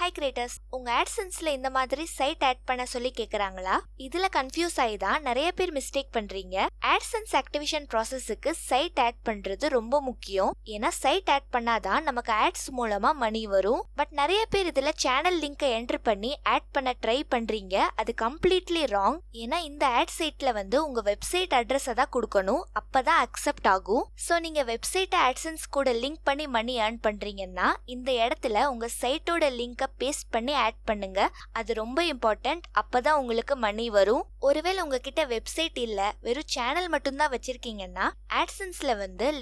Hi creators, உங்க AdSenseல இந்த மாதிரி சைட் ஆட் பண்ண சொல்லி கேக்குறாங்களா? இதுல கன்ஃபியூஸ் ஆகி தான் நிறைய பேர் மிஸ்டேக் பண்றீங்க. AdSense ஆக்டிவேஷன் ப்ராசஸ்க்கு சைட் ஆட் பண்றது ரொம்ப முக்கியம். ஏன்னா சைட் ஆட் பண்ணாதான் நமக்கு ஆட்ஸ் மூலமா மணி வரும். பட் நிறைய பேர் இதுல சேனல் லிங்கை என்டர் பண்ணி ஆட் பண்ண ட்ரை பண்றீங்க. அது கம்ப்ளீட்லி ராங். ஏன்னா இந்த ஆட் சைட்ல உங்க வெப்சைட் அட்ரஸை தான் கொடுக்கணும், அப்பதான் அக்செப்ட் ஆகும். ஸோ நீங்க வெப்சைட்டை AdSense கூட லிங்க் பண்ணி மணி ஏர்ன் பண்றீங்கன்னா இந்த இடத்துல உங்க சைட்டோட லிங்கை பேஸ்ட் பண்ணி ஆட் பண்ணுங்க. அது ரொம்ப இம்பார்ட்டன்ட். அப்பதான் உங்களுக்கு மணி வரும். ஒருவேளை உங்ககிட்ட வெப்சைட் இல்ல, வெறும் சேனல் மட்டும்தான் வச்சிருக்கீங்கன்னா AdSenseல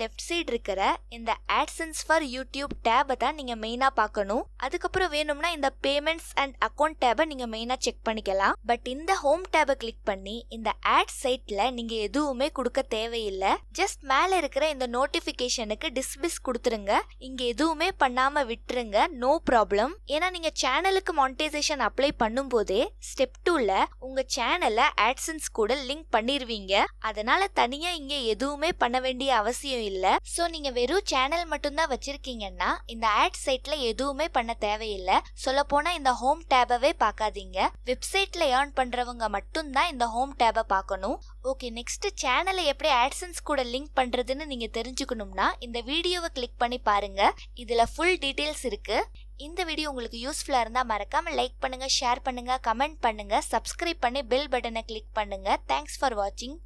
லெஃப்ட் சைடு இருக்கிற இந்த AdSense ஃபார் யூடியூப் டேபை தான் நீங்க மெயினா பார்க்கணும். அதுக்கப்புறம் வேணும்னா இந்த பேமெண்ட்ஸ் அண்ட் அக்கௌண்ட் டேபை நீங்க மெயினா செக் பண்ணிக்கலாம். பட் இந்த ஹோம் டேபை கிளிக் பண்ணி இந்த ஆட் சைட்ல நீங்க எதுவுமே கொடுக்க தேவையில்லை. ஜஸ்ட் மேல இருக்கிற இந்த நோட்டிபிகேஷனுக்கு டிஸ்மிஸ் கொடுத்துருங்க. இங்க எதுவுமே பண்ணாம விட்டுருங்க, நோ ப்ராப்ளம். ஏன்னா நீங்க சேனலுக்கு மானிட்டைசேஷன் அப்ளை பண்ணும் போதே ஸ்டெப் 2ல உங்க சேனலை AdSense கூட லிங்க் பண்ணிருவீங்க. அதனால தனியா இங்க எதுவுமே பண்ண வேண்டிய அவசியம் இல்ல. சோ நீங்க வெறும் சேனல் மட்டும்தான் வச்சிருக்கீங்கன்னா இந்த ஆட் சைட்ல எதுவுமே பண்ண தேவையில்லை. சொல்ல போனா இந்த ஹோம் டேபவே பார்க்காதீங்க. வெப்சைட்ல ஏர்ன் பண்றவங்க மட்டும்தான் இந்த ஹோம் டேபை பார்க்கணும். ஓகே, நெக்ஸ்ட் சேனலை எப்படி AdSense கூட லிங்க் பண்றதுன்னு நீங்க தெரிஞ்சுக்கணும்னா இந்த வீடியோவை கிளிக் பண்ணி பாருங்க. இதுல ஃபுல் டீடைல்ஸ் இருக்கு. இந்த வீடியோ உங்களுக்கு யூஸ்ஃபுல்லா இருந்தா மறக்காம லைக் பண்ணுங்க, ஷேர் பண்ணுங்க, கமெண்ட் பண்ணுங்க, சப்ஸ்கிரைப் பண்ணி பெல் பட்டனை கிளிக் பண்ணுங்க. தேங்க்ஸ் ஃபார் வாட்சிங்.